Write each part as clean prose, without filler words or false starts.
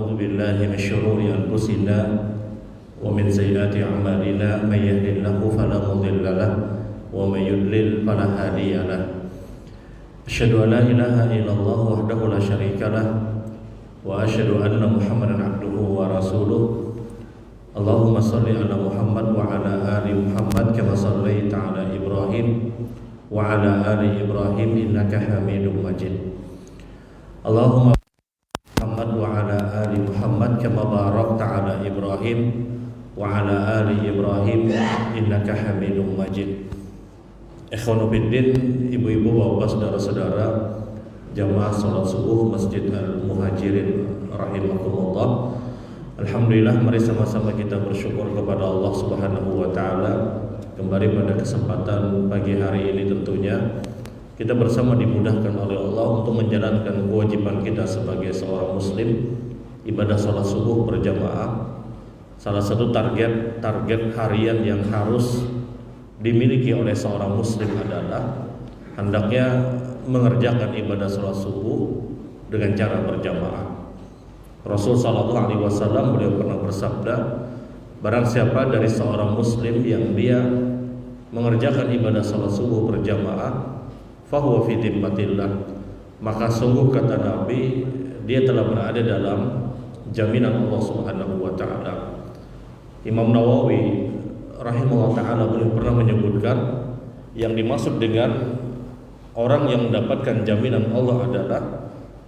ونعوذ بالله من شرور أنفسنا ومن سيئات أعمالنا من يهده الله فلا مضل له ومن يضلل فلا هادي له أشهد أن لا إله إلا الله وحده لا شريك له وأشهد أن محمدا عبده ورسوله اللهم صل على محمد وعلى آل محمد كما صليت على إبراهيم وعلى آل إبراهيم إنك حميد مجيد اللهم محمد وعلى آل محمد كما باركت على إبراهيم وعلى آل إبراهيم إنك حميد مجيد. Ikhwanu fiddin, ibu-ibu, bapak, saudara-saudara jamaah salat subuh Masjid Al-Muhajirin rahimakumullah. Alhamdulillah, mari sama-sama kita bersyukur kepada Allah Subhanahu wa taala. Kembali pada kesempatan pagi hari ini tentunya kita bersama dimudahkan oleh Allah untuk menjalankan kewajiban kita sebagai seorang muslim, ibadah salat subuh berjamaah. Salah satu target harian yang harus dimiliki oleh seorang muslim adalah hendaknya mengerjakan ibadah salat subuh dengan cara berjamaah. Rasul sallallahu alaihi wasallam beliau pernah bersabda, barang siapa dari seorang muslim yang dia mengerjakan ibadah salat subuh berjamaah, fahuwa fi dhimmatillah, maka sungguh kata Nabi dia telah berada dalam jaminan Allah Subhanahu wa taala. Imam Nawawi rahimahullah taala beliau pernah menyebutkan yang dimaksud dengan orang yang mendapatkan jaminan Allah adalah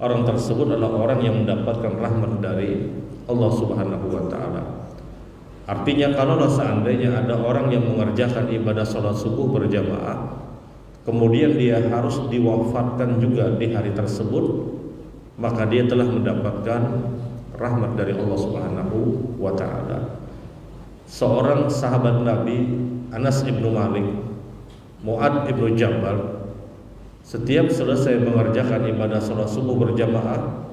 orang tersebut adalah orang yang mendapatkan rahmat dari Allah Subhanahu wa taala. Artinya kalau seandainya ada orang yang mengerjakan ibadah salat subuh berjamaah kemudian dia harus diwafatkan juga di hari tersebut, maka dia telah mendapatkan rahmat dari Allah Subhanahu wa taala. Seorang sahabat Nabi, Anas ibnu Malik, Mu'ad ibnu Jabal, setiap selesai mengerjakan ibadah salat subuh berjamaah,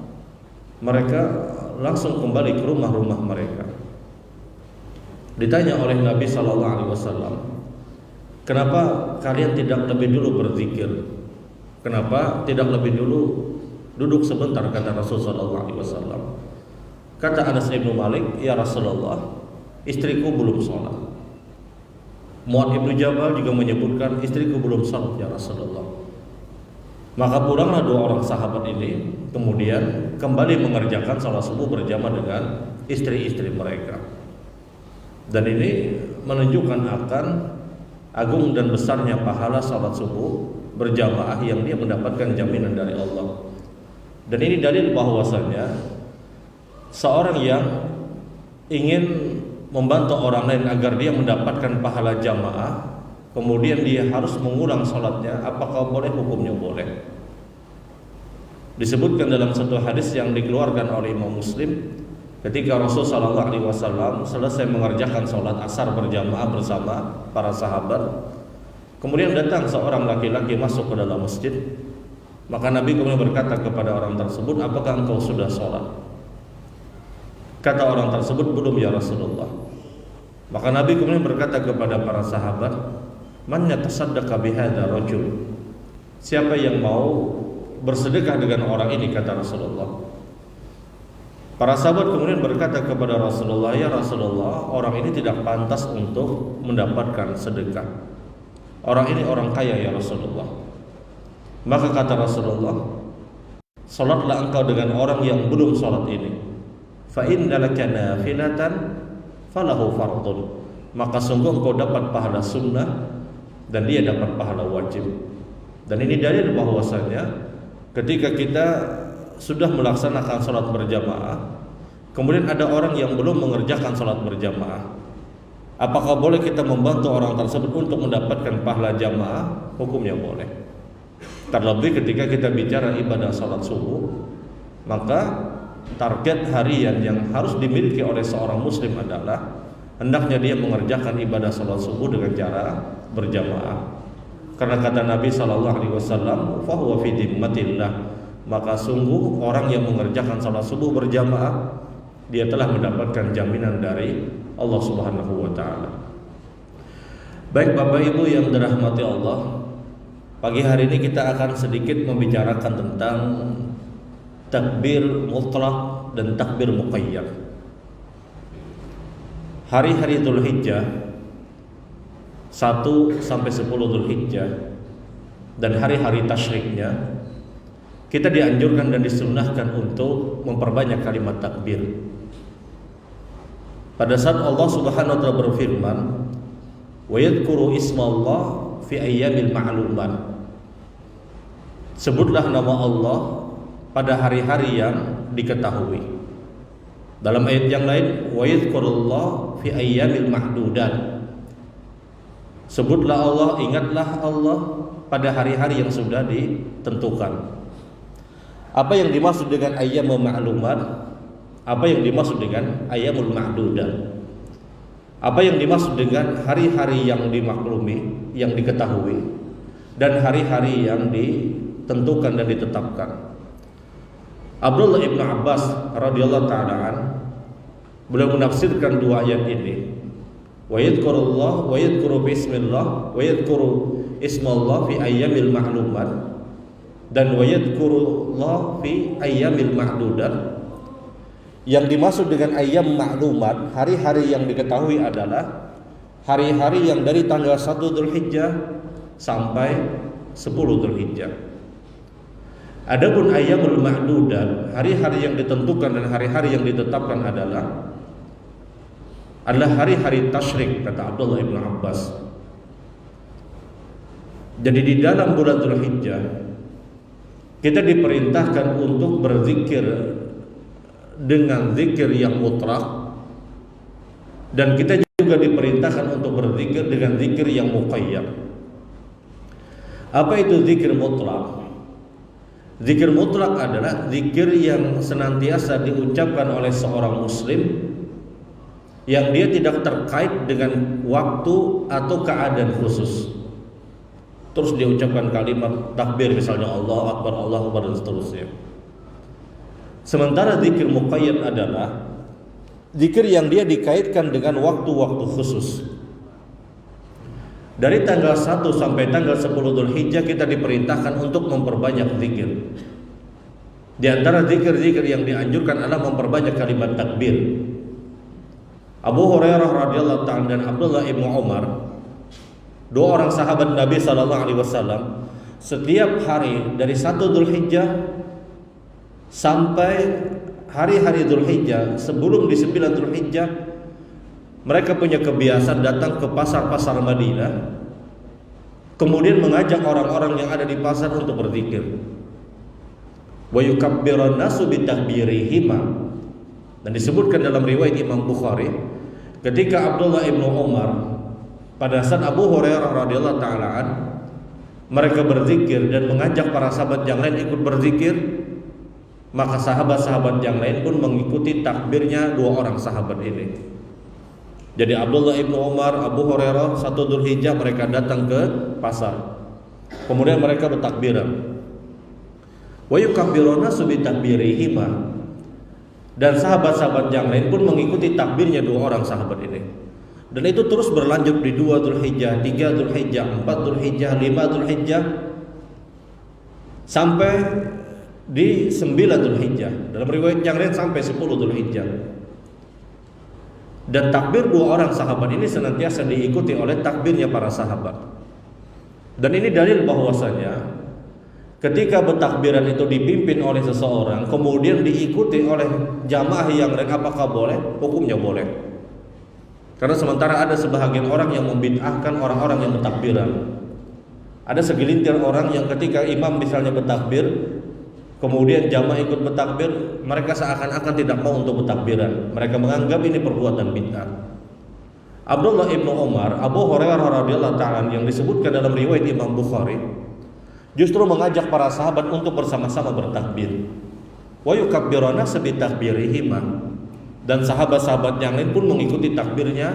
mereka langsung kembali ke rumah-rumah mereka. Ditanya oleh Nabi sallallahu alaihi wasallam, kenapa kalian tidak lebih dulu berzikir? Kenapa tidak lebih dulu duduk sebentar, kata Rasul sallallahu alaihi wasallam. Kata Anas ibnu Malik, ya Rasulullah, istriku belum sholat. Mu'ad ibnu Jabal juga menyebutkan, istriku belum sholat ya Rasulullah. Maka pulanglah dua orang sahabat ini, kemudian kembali mengerjakan salat subuh berjamaah dengan istri-istri mereka. Dan ini menunjukkan akan agung dan besarnya pahala salat subuh berjamaah yang dia mendapatkan jaminan dari Allah. Dan ini dalil bahwasanya seorang yang ingin membantu orang lain agar dia mendapatkan pahala jamaah, kemudian dia harus mengulang salatnya, apakah boleh? Hukumnya boleh. Disebutkan dalam satu hadis yang dikeluarkan oleh Imam Muslim, ketika Rasul sallallahu alaihi wasallam selesai mengerjakan salat asar berjamaah bersama para sahabat, kemudian datang seorang laki-laki masuk ke dalam masjid, maka Nabi kemudian berkata kepada orang tersebut, apakah engkau sudah sholat? Kata orang tersebut, belum ya Rasulullah. Maka Nabi kemudian berkata kepada para sahabat, man yatasaddaqa bihadza rajul, siapa yang mau bersedekah dengan orang ini, kata Rasulullah. Para sahabat kemudian berkata kepada Rasulullah, ya Rasulullah, orang ini tidak pantas untuk mendapatkan sedekah. Orang ini orang kaya ya Rasulullah. Maka kata Rasulullah, salatlah engkau dengan orang yang belum salat ini. Fa inna laka nafilatan falahu fardun, maka sungguh engkau dapat pahala sunnah dan dia dapat pahala wajib. Dan ini dalil bahwasanya ketika kita sudah melaksanakan salat berjamaah, kemudian ada orang yang belum mengerjakan salat berjamaah, apakah boleh kita membantu orang tersebut untuk mendapatkan pahala jamaah? Hukumnya boleh. Terlebih ketika kita bicara ibadah salat subuh, maka target harian yang harus dimiliki oleh seorang muslim adalah hendaknya dia mengerjakan ibadah salat subuh dengan cara berjamaah. Karena kata Nabi sallallahu alaihi wasallam, fa huwa fi dhimmatillah, maka sungguh orang yang mengerjakan salat subuh berjamaah dia telah mendapatkan jaminan dari Allah Subhanahu wa taala. Baik Bapak Ibu yang dirahmati Allah, pagi hari ini kita akan sedikit membicarakan tentang takbir mutlak dan takbir muqayyad. Hari-hari Dzulhijjah 1 sampai 10 Dzulhijjah dan hari-hari tasyriknya kita dianjurkan dan disunnahkan untuk memperbanyak kalimat takbir. Pada saat Allah Subhanahu wa taala berfirman, "Wa yadhkuru ismallah fi ayyamil ma'lumat." Sebutlah nama Allah pada hari-hari yang diketahui. Dalam ayat yang lain, wa yadhkurullah fi ayyamil ma'dudat. Sebutlah Allah, ingatlah Allah pada hari-hari yang sudah ditentukan. Apa yang dimaksud dengan ayyamul ma'lumat? Apa yang dimaksud dengan ayyamul ma'dudat? Apa yang dimaksud dengan hari-hari yang dimaklumi, yang diketahui, dan hari-hari yang ditentukan dan ditetapkan? Abdullah ibn Abbas radhiyallahu ta'ala an beliau menafsirkan dua ayat ini. Wa yadhkurullah wa yadhkuru bismillah wa yadhkuru ismallah fi ayyamil ma'lumat dan wa yadhkurullah fi ayyamil ma'dudat. Yang dimaksud dengan ayyam ma'lumat, hari-hari yang diketahui adalah hari-hari yang dari tanggal 1 Dzulhijjah sampai 10 Dzulhijjah. Adapun ayyamul ma'dudat, hari-hari yang ditentukan dan hari-hari yang ditetapkan adalah hari-hari tasyrik, kata Abdullah ibn Abbas. Jadi di dalam bulan Dzulhijjah kita diperintahkan untuk berzikir dengan zikir yang mutlak, dan kita juga diperintahkan untuk berzikir dengan zikir yang muqayyad. Apa itu zikir mutlak? Zikir mutlak adalah zikir yang senantiasa diucapkan oleh seorang muslim yang dia tidak terkait dengan waktu atau keadaan khusus. Terus dia ucapkan kalimat takbir, misalnya Allah Akbar dan seterusnya. Sementara zikir muqayyad adalah zikir yang dia dikaitkan dengan waktu-waktu khusus. Dari tanggal 1 sampai tanggal 10 Dzulhijjah kita diperintahkan untuk memperbanyak zikir. Di antara zikir-zikir yang dianjurkan adalah memperbanyak kalimat takbir. Abu Hurairah radhiyallahu ta'ala dan Abdullah ibn Umar, dua orang sahabat Nabi sallallahu alaihi wasallam, setiap hari dari 1 Dzulhijjah sampai hari-hari Dzulhijjah, sebelum di 9 Dzulhijjah, mereka punya kebiasaan datang ke pasar-pasar Madinah, kemudian mengajak orang-orang yang ada di pasar untuk berzikir. Wa yukabbirun nasu bitakbirihima. Dan disebutkan dalam riwayat Imam Bukhari, ketika Abdullah ibn Umar pada saat Abu Hurairah radhiyallahu ta'ala an mereka berzikir dan mengajak para sahabat yang lain ikut berzikir, maka sahabat-sahabat yang lain pun mengikuti takbirnya dua orang sahabat ini. Jadi Abdullah ibn Umar, Abu Hurairah 1 Dzulhijjah mereka datang ke pasar, kemudian mereka bertakbiran. Wa yukabbiruna bitakbirihima, dan sahabat-sahabat yang lain pun mengikuti takbirnya dua orang sahabat ini. Dan itu terus berlanjut di 2 Dzulhijjah, 3 Dzulhijjah, 4 Dzulhijjah, 5 Dzulhijjah, sampai di 9 Dzulhijjah. Dalam riwayat yang lain sampai 10 Dzulhijjah. Dan takbir dua orang sahabat ini senantiasa diikuti oleh takbirnya para sahabat. Dan ini dalil bahwasanya ketika bertakbiran itu dipimpin oleh seseorang, kemudian diikuti oleh jamaah yang lain, apakah boleh? Hukumnya boleh. Karena sementara ada sebahagian orang yang membid'ahkan orang-orang yang bertakbiran. Ada segelintir orang yang ketika imam misalnya bertakbir, kemudian jamaah ikut bertakbir, mereka seakan-akan tidak mau untuk bertakbiran. Mereka menganggap ini perbuatan bid'ah. Abdullah ibn Umar, Abu Hurairah radhiyallahu ta'ala yang disebutkan dalam riwayat Imam Bukhari, justru mengajak para sahabat untuk bersama-sama bertakbir. Wa yukabbiruna bitakbirihima, dan sahabat-sahabat yang lain pun mengikuti takbirnya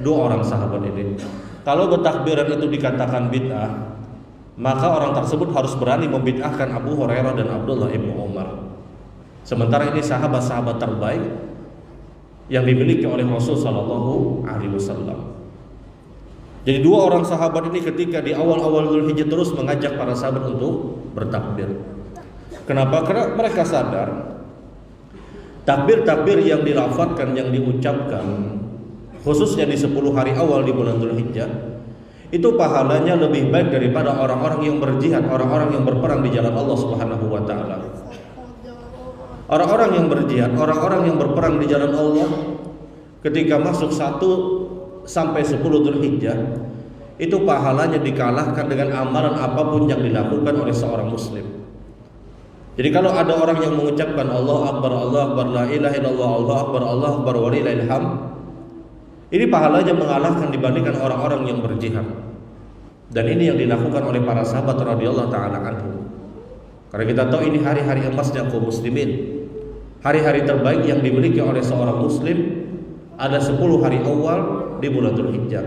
dua orang sahabat ini. Kalau bertakbiran itu dikatakan bid'ah, maka orang tersebut harus berani membid'ahkan Abu Hurairah dan Abdullah ibn Umar. Sementara ini sahabat-sahabat terbaik yang dimiliki oleh Rasul sallallahu alaihi wasallam. Jadi dua orang sahabat ini ketika di awal-awal Dzulhijjah terus mengajak para sahabat untuk bertakbir. Kenapa? Karena mereka sadar Takbir-takbir yang dilafadzkan, yang diucapkan khususnya di 10 hari awal di bulan Dzulhijjah, itu pahalanya lebih baik daripada orang-orang yang berjihad, orang-orang yang berperang di jalan Allah Subhanahu wa taala. Orang-orang yang berjihad, orang-orang yang berperang di jalan Allah, ketika masuk 1 sampai 10 Dzulhijjah, itu pahalanya dikalahkan dengan amalan apapun yang dilakukan oleh seorang muslim. Jadi kalau ada orang yang mengucapkan Allah Akbar, la ilaha illallah, Allah Akbar walillahil hamd, ini pahalanya mengalahkan dibandingkan orang-orang yang berjihad. Dan ini yang dilakukan oleh para sahabat radhiyallahu taala anhum. Karena kita tahu ini hari-hari emasnya kaum muslimin, hari-hari terbaik yang dimiliki oleh seorang muslim. Ada 10 hari awal di bulan Dzulhijjah.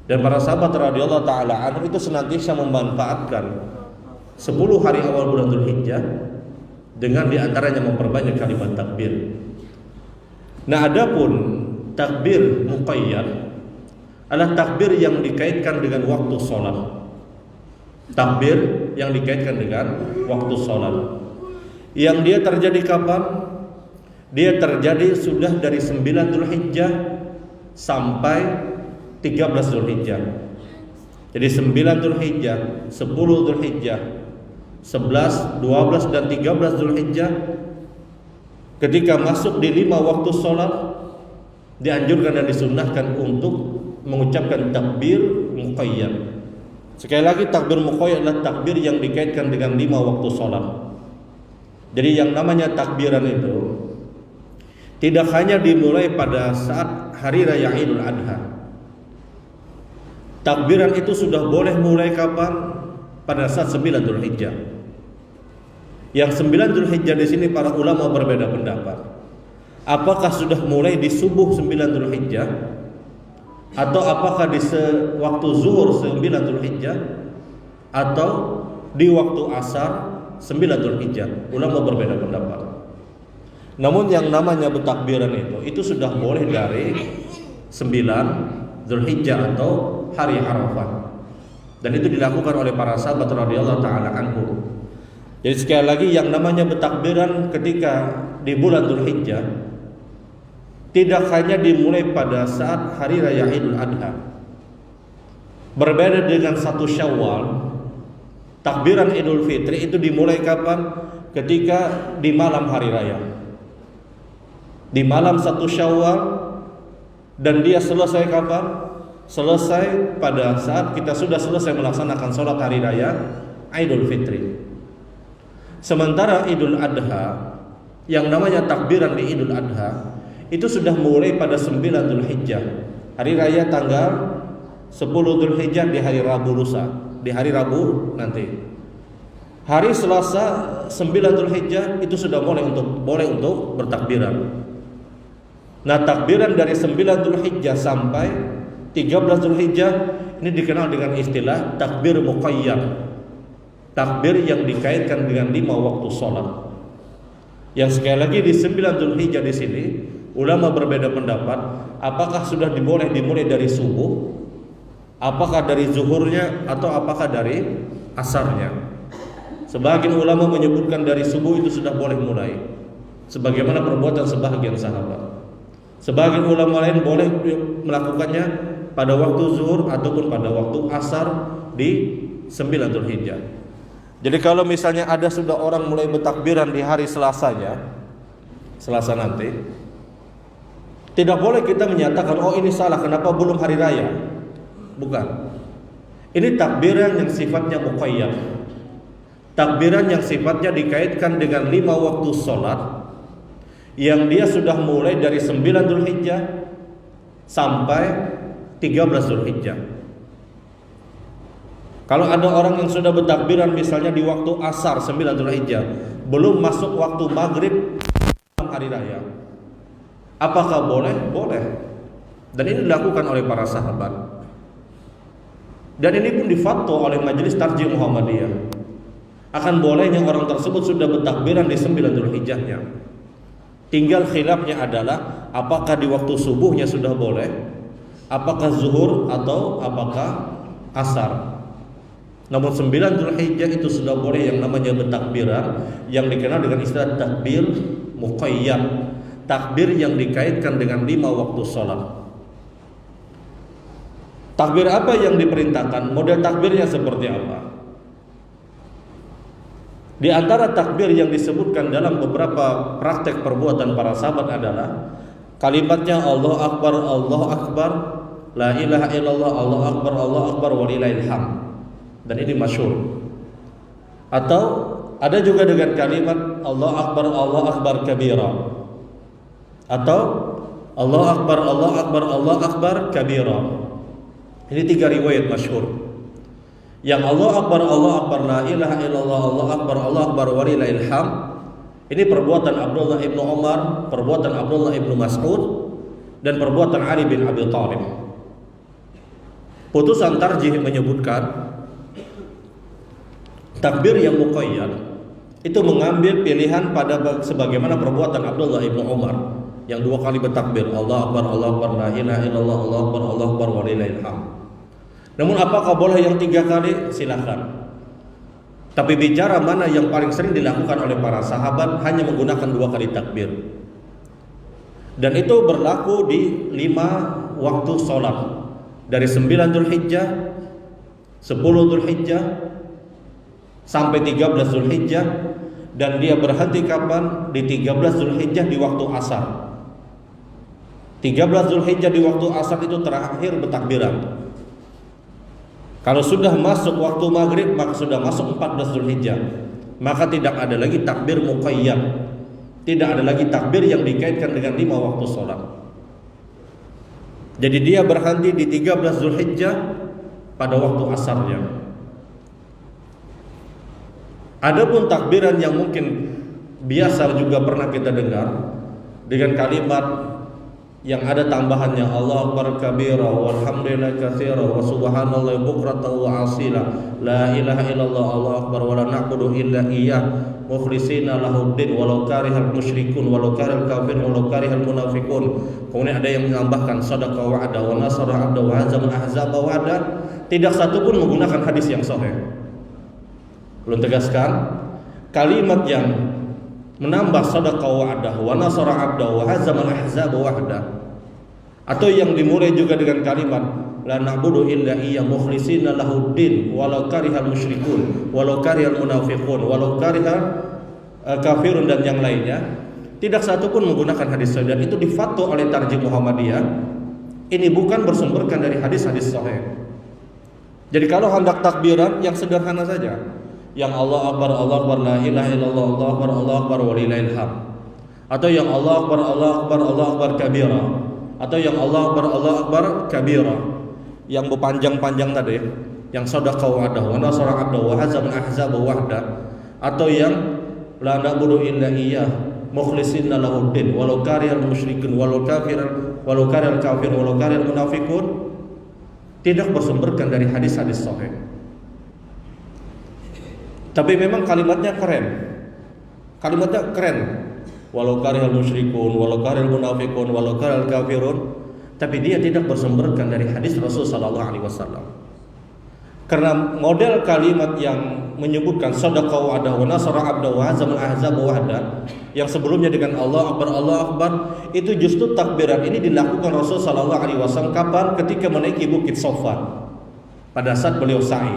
Dan para sahabat radhiyallahu taala anhum itu senantiasa memanfaatkan 10 hari awal bulan Dzulhijjah dengan diantaranya memperbanyak kalimat takbir. Nah, adapun takbir muqayyad adalah takbir yang dikaitkan dengan waktu sholat. Takbir yang dikaitkan dengan waktu sholat. Yang dia terjadi kapan? Dia terjadi sudah dari 9 Dzulhijjah sampai 13 Dzulhijjah. Jadi 9 Dzulhijjah, 10 Dzulhijjah, 11, 12 dan 13 Dzulhijjah, ketika masuk di 5 waktu sholat, dianjurkan dan disunnahkan untuk mengucapkan takbir muqayyad. Sekali lagi, takbir muqayyad adalah takbir yang dikaitkan dengan 5 waktu sholat. Jadi yang namanya takbiran itu tidak hanya dimulai pada saat hari raya Idul Adha. Takbiran itu sudah boleh mulai kapan? Pada saat 9 Dzulhijjah. Yang 9 Dzulhijjah di sini para ulama berbeda pendapat. Apakah sudah mulai di subuh 9 Dzulhijjah, atau apakah di waktu zuhur 9 Dzulhijjah, atau di waktu asar 9 Dzulhijjah? Ulama berbeda pendapat. Namun yang namanya bertakbiran itu sudah boleh dari 9 Dzulhijjah atau hari Arafah. Dan itu dilakukan oleh para sahabat radhiyallahu taala anhum. Jadi sekali lagi, yang namanya bertakbiran ketika di bulan Dzulhijjah tidak hanya dimulai pada saat hari raya Idul Adha. Berbeda dengan 1 Syawal, takbiran Idul Fitri itu dimulai kapan? Ketika di malam hari raya. Di malam 1 Syawal, dan dia selesai kapan? Selesai pada saat kita sudah selesai melaksanakan sholat hari raya Idul Fitri. Sementara Idul Adha, yang namanya takbiran di Idul Adha, itu sudah mulai pada 9 Dzulhijjah. Hari raya tanggal 10 Dzulhijjah di hari Rabu lusa, di hari Rabu nanti. Hari Selasa 9 Dzulhijjah itu sudah boleh untuk bertakbiran. Nah, takbiran dari 9 Dzulhijjah sampai 13 Dzulhijjah ini dikenal dengan istilah takbir muqayyad. Takbir yang dikaitkan dengan 5 waktu sholat. Yang sekali lagi di 9 Dzulhijjah di sini ulama berbeda pendapat, apakah sudah dimulai dari subuh, apakah dari zuhurnya, atau apakah dari asarnya. Sebagian ulama menyebutkan dari subuh itu sudah boleh mulai, sebagaimana perbuatan sebagian sahabat. Sebagian ulama lain boleh melakukannya pada waktu zuhur ataupun pada waktu asar di 9 Dzulhijjah. Jadi kalau misalnya ada sudah orang mulai bertakbiran di hari Selasanya, Selasa nanti, tidak boleh kita menyatakan, oh ini salah, kenapa belum hari raya? Bukan. Ini takbiran yang sifatnya muqayyad. Takbiran yang sifatnya dikaitkan dengan 5 waktu sholat, yang dia sudah mulai dari 9 Dzulhijjah sampai 13 Dzulhijjah. Kalau ada orang yang sudah bertakbiran misalnya di waktu asar 9 Dzulhijjah, belum masuk waktu maghrib hari raya, apakah boleh? Boleh. Dan ini dilakukan oleh para sahabat. Dan ini pun difatwa oleh Majelis Tarjih Muhammadiyah, akan bolehnya orang tersebut sudah bertakbiran di 9 Dzulhijjahnya. Tinggal khilafnya adalah apakah di waktu subuhnya sudah boleh, apakah zuhur atau apakah asar. Namun 9 Dzulhijjah itu sudah boleh yang namanya bertakbiran, yang dikenal dengan istilah takbir muqayyad, takbir yang dikaitkan dengan 5 waktu sholat. Takbir apa yang diperintahkan? Model takbirnya seperti apa? Di antara takbir yang disebutkan dalam beberapa praktek perbuatan para sahabat adalah kalimatnya Allahu Akbar, la ilaha illallah, Allahu Akbar walillahil hamd. Dan ini masyhur. Atau ada juga dengan kalimat Allahu Akbar kabira. Atau Allahu Akbar kabira. Ini 3 riwayat masyhur. Yang Allahu Akbar la ilaha illallah, Allahu Akbar walillahil hamd. Ini perbuatan Abdullah ibnu Umar, perbuatan Abdullah ibnu Mas'ud, dan perbuatan Ali bin Abi Thalib. Putusan tarjih menyebutkan takbir yang muqayyad itu mengambil pilihan pada sebagaimana perbuatan Abdullah ibnu Umar yang 2 kali bertakbir Allahu Akbar la ilaha illallah, Allahu Akbar walillahil hamd. Namun apakah boleh yang 3 kali? Silakan. Tapi bicara mana yang paling sering dilakukan oleh para sahabat hanya menggunakan 2 kali takbir. Dan itu berlaku di 5 waktu sholat. Dari 9 Dzulhijjah, 10 Dzulhijjah, sampai 13 Dzulhijjah. Dan dia berhenti kapan? Di 13 Dzulhijjah di waktu asar. 13 Dzulhijjah di waktu asar itu terakhir bertakbiran. Kalau sudah masuk waktu maghrib, maka sudah masuk 14 Dzulhijjah. Maka tidak ada lagi takbir muqayyad. Tidak ada lagi takbir yang dikaitkan dengan 5 waktu sholat. Jadi dia berhenti di 13 Dzulhijjah pada waktu asarnya. Adapun takbiran yang mungkin biasa juga pernah kita dengar dengan kalimat yang ada tambahannya Allahu Akbar kabira walhamdulillahi katsira wa subhanallahi bukratan wa asila la ilaha illallah Allahu akbar wa la na'budu illa iyyah mukhlishina lahuddin walau karihal musyrikun walau karihal kafirun walau karihal munafiqun. Kemudian ada yang menambahkan sadaqa wa'ada wa nasara 'abda wa hazama ahzaba wa'ada. Tidak satu pun menggunakan hadis yang sahih. Belum tegaskan kalimat yang menambah sadaqa wa'dah wa nasara 'abda wa hazama ahzaba wahda, atau yang dimulai juga dengan kalimat la na'budu illa iyya mukhlishina lahuddin walau karihal musyrikun walau karihal munafiqun walau karihal kafirun, dan yang lainnya. Tidak satu pun menggunakan hadis sahih, dan itu difatwa oleh Tarjih Muhammadiyah. Ini bukan bersumberkan dari hadis-hadis sahih. Jadi kalau hendak takbiran yang sederhana saja, yang Allah Akbar la ilaha illallah, Allahu Akbar walillahil hamd, atau yang Allah Akbar kabira, atau yang Allah Akbar kabira, yang berpanjang-panjang tadi, yang sadaqa wa'dah wa nasara 'abda wa hazama ahzaba wahda, atau yang la na'budu illa iyyah mukhlishina lahuddin walau karihal musyrikin walau karihal kafir walau karihal munafiqun, tidak bersumberkan dari hadis-hadis sahih. Tapi memang kalimatnya keren. Walau karihal musyrikun, walau karihal munafiqun, walau karihal kafirun. Tapi dia tidak bersumberkan dari hadis Rasul sallallahu alaihi wasallam. Karena model kalimat yang menyebutkan sadaqa wa'ada wa nasara 'abda wa hazama ahzaba wahda, yang sebelumnya dengan Allah Akbar, itu justru takbiran ini dilakukan Rasul sallallahu alaihi wasallam kapan? Ketika menaiki Bukit Safa. Pada saat beliau sa'i.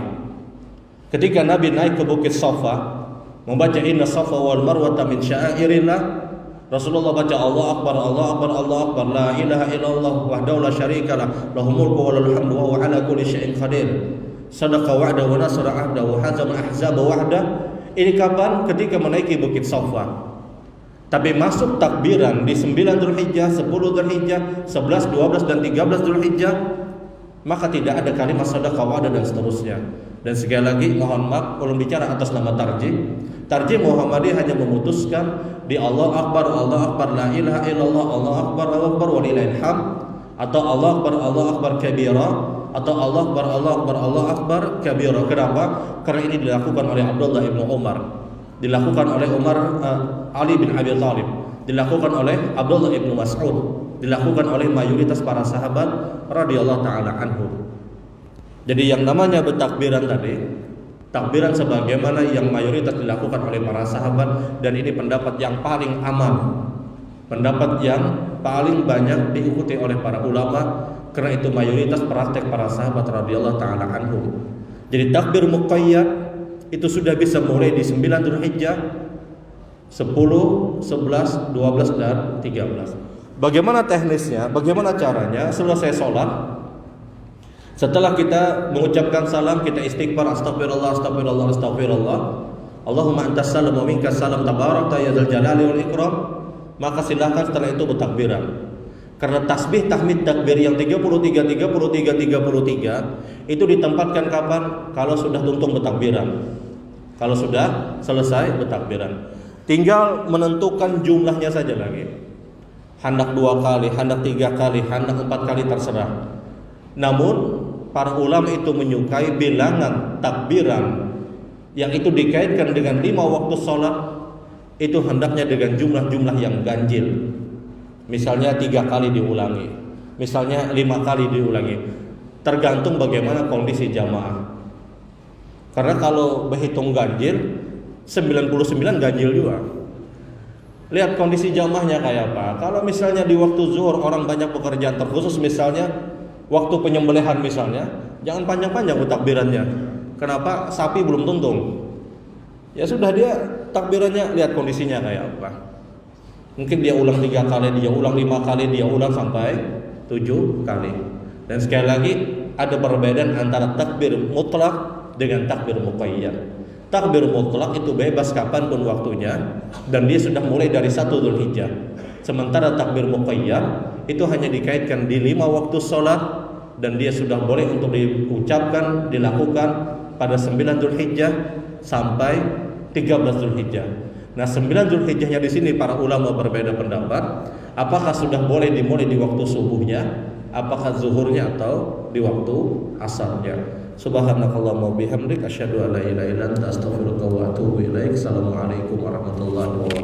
Ketika Nabi naik ke Bukit Safa, membaca inna safa wal marwata min sya'airillah, Rasulullah baca Allah Akbar la ilaha illallah wahdahu la syarikalah lahul mulku wa lahul hamdu wa huwa ala kulli syai'in qadir sadaqa wa'da wa nasara 'abda wa hazama ahzaba wahda. Ini kapan? Ketika menaiki Bukit Safa. Tapi masuk takbiran di 9 Dzulhijjah, 10 Dzulhijjah, 11, 12 dan 13 Dzulhijjah, maka tidak ada kalimat sadaqa wa'da dan seterusnya. Dan sekali lagi mohon maaf, belum bicara atas nama tarjih. Tarjih Muhammadiyah hanya memutuskan di Allah Akbar la ilaha illallah, Allahu Akbar walillahil hamd, atau Allah Akbar kabira, atau Allah Akbar kabira. Kenapa? Karena ini dilakukan oleh Abdullah ibnu Umar, dilakukan oleh Ali bin Abi Thalib, dilakukan oleh Abdullah ibnu Mas'ud, dilakukan oleh mayoritas para sahabat radhiyallahu taala anhum. Jadi yang namanya bertakbiran tadi, takbiran sebagaimana yang mayoritas dilakukan oleh para sahabat, dan ini pendapat yang paling aman, pendapat yang paling banyak diikuti oleh para ulama, karena itu mayoritas praktek para sahabat radhiyallahu taala anhum. Jadi takbir muqayyad itu sudah bisa mulai di 9 Dzulhijjah, 10, 11, 12 dan 13. Bagaimana teknisnya? Bagaimana caranya? Selesai sholat, setelah kita mengucapkan salam, kita istighfar, astagfirullah, astagfirullah, astagfirullah. Allahumma antas salam wa minkas salam tabarakta ya dzal jalali wal ikram. Maka silakan setelah itu bertakbiran. Karena tasbih, tahmid, takbir yang 33, 33, 33 itu ditempatkan kapan? Kalau sudah tuntung bertakbiran. Kalau sudah selesai bertakbiran. Tinggal menentukan jumlahnya saja lagi. Hendak 2 kali, hendak 3 kali, hendak 4 kali, terserah. Namun para ulama itu menyukai bilangan takbiran yang itu dikaitkan dengan 5 waktu sholat, itu hendaknya dengan jumlah-jumlah yang ganjil. Misalnya 3 kali diulangi, misalnya 5 kali diulangi, tergantung bagaimana kondisi jamaah. Karena kalau berhitung ganjil, 99 ganjil juga. Lihat kondisi jamaahnya kayak apa. Kalau misalnya di waktu zuhur orang banyak pekerjaan terkhusus, misalnya waktu penyembelihan misalnya, jangan panjang-panjang takbirannya. Kenapa? Sapi belum tuntung. Ya sudah, dia takbirannya lihat kondisinya kayak apa. Mungkin dia ulang 3 kali, dia ulang 5 kali, dia ulang sampai 7 kali. Dan sekali lagi ada perbedaan antara takbir mutlak dengan takbir muqayyad. Takbir mutlak itu bebas kapanpun waktunya, dan dia sudah mulai dari 1 Dzulhijjah. Sementara takbir muqayyad itu hanya dikaitkan di 5 waktu sholat, dan dia sudah boleh untuk diucapkan, dilakukan pada 9 Dzulhijjah sampai 13 Dzulhijjah. Nah, 9 Dzulhijjahnya di sini para ulama berbeda pendapat. Apakah sudah boleh dimulai di waktu subuhnya, apakah zuhurnya, atau di waktu asarnya. Subhanakallahumma bihamdik asyhadu an la ilaha illa anta astaghfiruka wa atubu ilaik. Assalamualaikum warahmatullahi wabarakatuh.